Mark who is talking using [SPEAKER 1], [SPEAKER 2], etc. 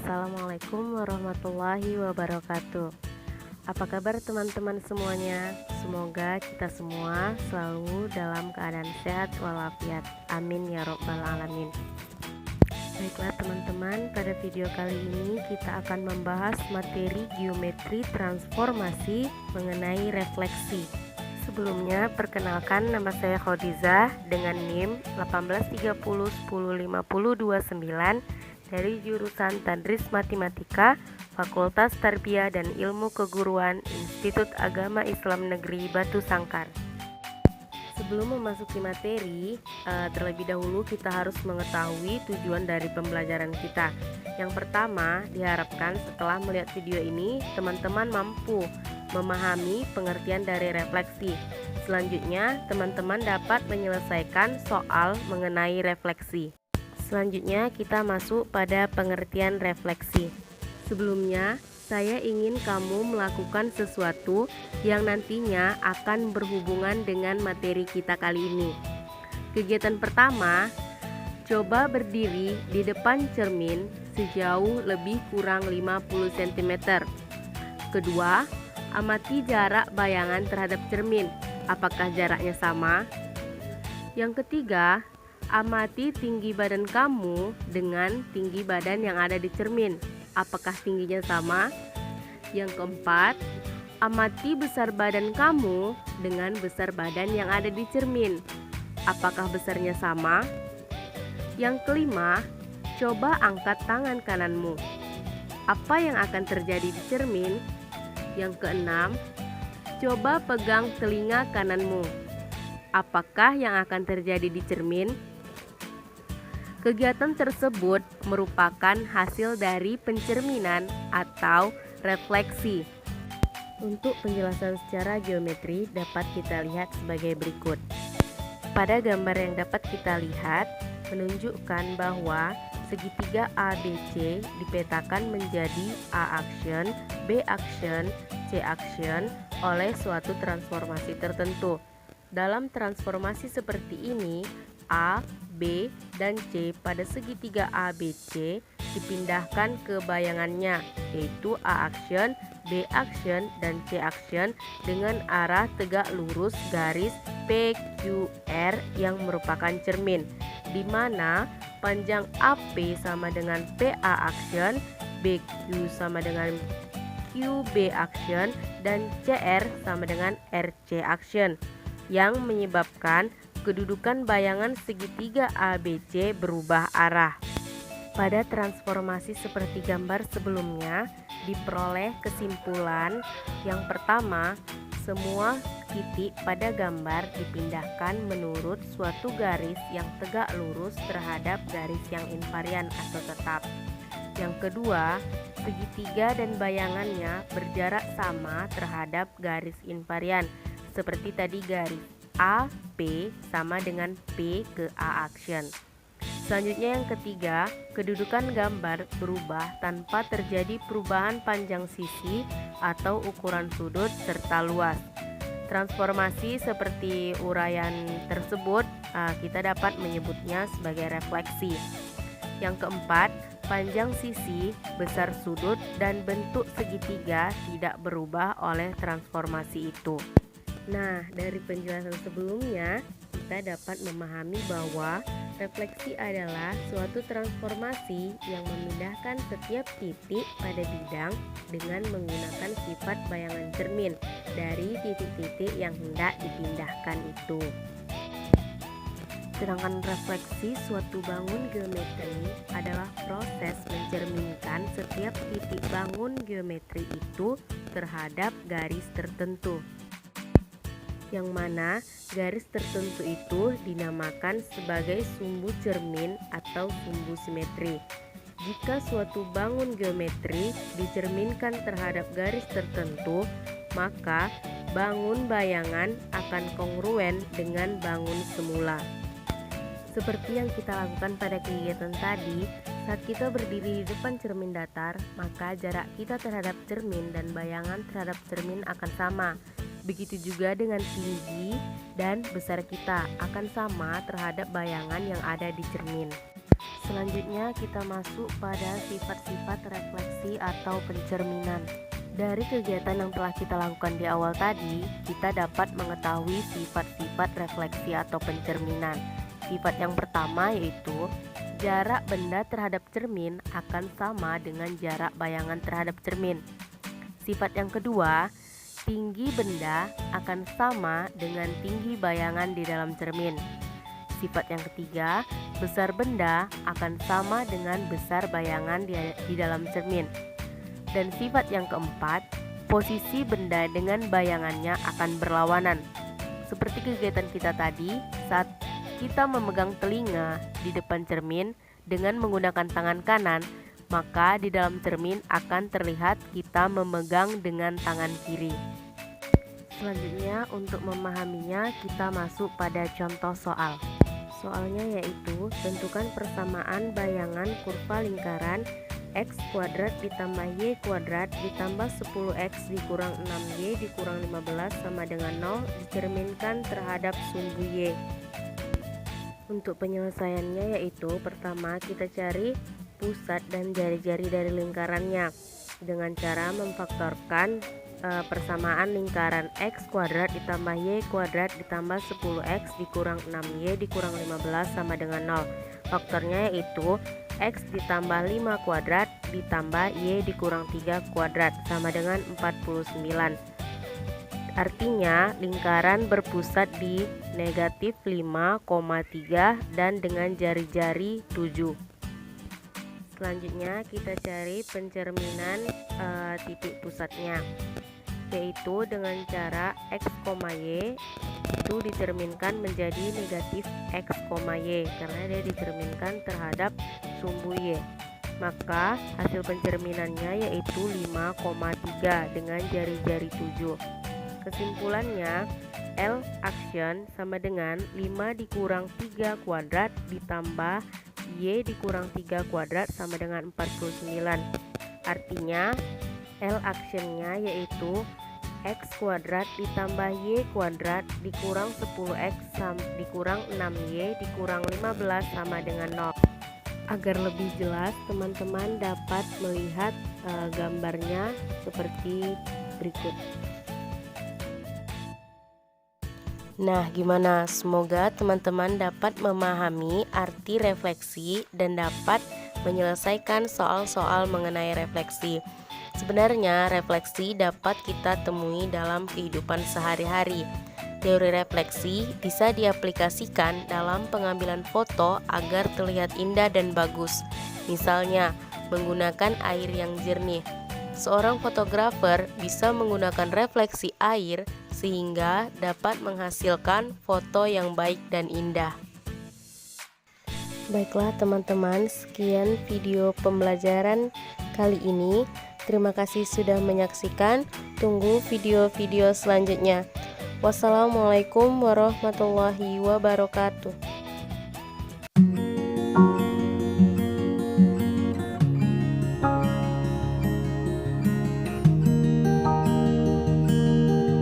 [SPEAKER 1] Assalamualaikum warahmatullahi wabarakatuh. Apa kabar teman-teman semuanya? Semoga kita semua selalu dalam keadaan sehat walafiat. Amin ya robbal alamin. Baiklah teman-teman, pada video kali ini kita akan membahas materi geometri transformasi mengenai refleksi. Sebelumnya, perkenalkan, nama saya Khadijah dengan NIM 1830105029 dari jurusan Tadris Matematika, Fakultas Tarbiyah dan Ilmu Keguruan, Institut Agama Islam Negeri Batu Sangkar. Sebelum memasuki materi, terlebih dahulu kita harus mengetahui tujuan dari pembelajaran kita. Yang pertama, diharapkan setelah melihat video ini, teman-teman mampu memahami pengertian dari refleksi. Selanjutnya, teman-teman dapat menyelesaikan soal mengenai refleksi. Selanjutnya, kita masuk pada pengertian refleksi. Sebelumnya, saya ingin kamu melakukan sesuatu yang nantinya akan berhubungan dengan materi kita kali ini. Kegiatan pertama, coba berdiri di depan cermin sejauh lebih kurang 50 cm. Kedua, amati jarak bayangan terhadap cermin. Apakah jaraknya sama? Yang ketiga, amati tinggi badan kamu dengan tinggi badan yang ada di cermin. Apakah tingginya sama? Yang keempat, amati besar badan kamu dengan besar badan yang ada di cermin. Apakah besarnya sama? Yang kelima, coba angkat tangan kananmu. Apa yang akan terjadi di cermin? Yang keenam, coba pegang telinga kananmu. Apakah yang akan terjadi di cermin? Kegiatan tersebut merupakan hasil dari pencerminan atau refleksi. Untuk penjelasan secara geometri dapat kita lihat sebagai berikut. Pada gambar yang dapat kita lihat menunjukkan bahwa segitiga ABC dipetakan menjadi A action, B action, C action oleh suatu transformasi tertentu. Dalam transformasi seperti ini, A, B, dan C pada segitiga ABC dipindahkan ke bayangannya, yaitu A action, B action, dan C action dengan arah tegak lurus garis PQR yang merupakan cermin, di mana panjang AP sama dengan PA action, BQ sama dengan QB action, dan CR sama dengan RC action, yang menyebabkan kedudukan bayangan segitiga ABC berubah arah. Pada transformasi seperti gambar sebelumnya, diperoleh kesimpulan yang pertama, semua titik pada gambar dipindahkan menurut suatu garis yang tegak lurus terhadap garis yang invarian atau tetap. Yang kedua, segitiga dan bayangannya berjarak sama terhadap garis invarian, seperti tadi garis AP sama dengan P ke A action. Selanjutnya yang ketiga, kedudukan gambar berubah tanpa terjadi perubahan panjang sisi atau ukuran sudut serta luas. Transformasi seperti uraian tersebut kita dapat menyebutnya sebagai refleksi. Yang keempat, panjang sisi, besar sudut, dan bentuk segitiga tidak berubah oleh transformasi itu. Nah, dari penjelasan sebelumnya, kita dapat memahami bahwa refleksi adalah suatu transformasi yang memindahkan setiap titik pada bidang dengan menggunakan sifat bayangan cermin dari titik-titik yang hendak dipindahkan itu. Sedangkan refleksi suatu bangun geometri adalah proses mencerminkan setiap titik bangun geometri itu terhadap garis tertentu, yang mana garis tertentu itu dinamakan sebagai sumbu cermin atau sumbu simetri. Jika suatu bangun geometri dicerminkan terhadap garis tertentu, maka bangun bayangan akan kongruen dengan bangun semula. Seperti yang kita lakukan pada kegiatan tadi, saat kita berdiri di depan cermin datar, maka jarak kita terhadap cermin dan bayangan terhadap cermin akan sama. Begitu juga dengan tinggi dan besar kita akan sama terhadap bayangan yang ada di cermin. Selanjutnya kita masuk pada sifat-sifat refleksi atau pencerminan. Dari kegiatan yang telah kita lakukan di awal tadi, kita dapat mengetahui sifat-sifat refleksi atau pencerminan. Sifat yang pertama yaitu jarak benda terhadap cermin akan sama dengan jarak bayangan terhadap cermin. Sifat yang kedua, tinggi benda akan sama dengan tinggi bayangan di dalam cermin. Sifat yang ketiga, besar benda akan sama dengan besar bayangan di dalam cermin. Dan sifat yang keempat, posisi benda dengan bayangannya akan berlawanan. Seperti kegiatan kita tadi, saat kita memegang telinga di depan cermin dengan menggunakan tangan kanan, maka di dalam cermin akan terlihat kita memegang dengan tangan kiri. Selanjutnya, untuk memahaminya kita masuk pada contoh soal. Soalnya yaitu, tentukan persamaan bayangan kurva lingkaran x kuadrat ditambah y kuadrat ditambah 10x dikurang 6y dikurang 15 sama dengan 0 dicerminkan terhadap sumbu y. Untuk penyelesaiannya yaitu, pertama kita cari pusat dan jari-jari dari lingkarannya dengan cara memfaktorkan persamaan lingkaran x kuadrat ditambah y kuadrat ditambah 10x dikurang 6y dikurang 15 sama dengan 0. Faktornya yaitu x ditambah 5 kuadrat ditambah y dikurang 3 kuadrat sama dengan 49. Artinya lingkaran berpusat di negatif 5,3 dan dengan jari-jari 7. Selanjutnya kita cari pencerminan titik pusatnya, yaitu dengan cara x, y itu dicerminkan menjadi negatif x, y karena dia dicerminkan terhadap sumbu y. Maka hasil pencerminannya yaitu 5,3 dengan jari-jari 7. Kesimpulannya, L action sama dengan 5 dikurang 3 kuadrat ditambah y dikurang 3 kuadrat sama dengan 49. Artinya L actionnya yaitu x kuadrat ditambah y kuadrat dikurang 10x dikurang 6y dikurang 15 sama dengan 0. Agar lebih jelas, teman-teman dapat melihat gambarnya seperti berikut. Nah, gimana? Semoga teman-teman dapat memahami arti refleksi dan dapat menyelesaikan soal-soal mengenai refleksi. Sebenarnya refleksi dapat kita temui dalam kehidupan sehari-hari. Teori refleksi bisa diaplikasikan dalam pengambilan foto agar terlihat indah dan bagus. Misalnya, menggunakan air yang jernih. Seorang fotografer bisa menggunakan refleksi air sehingga dapat menghasilkan foto yang baik dan indah. Baiklah teman-teman, sekian video pembelajaran kali ini. Terima kasih sudah menyaksikan. Tunggu video-video selanjutnya. Wassalamualaikum warahmatullahi wabarakatuh.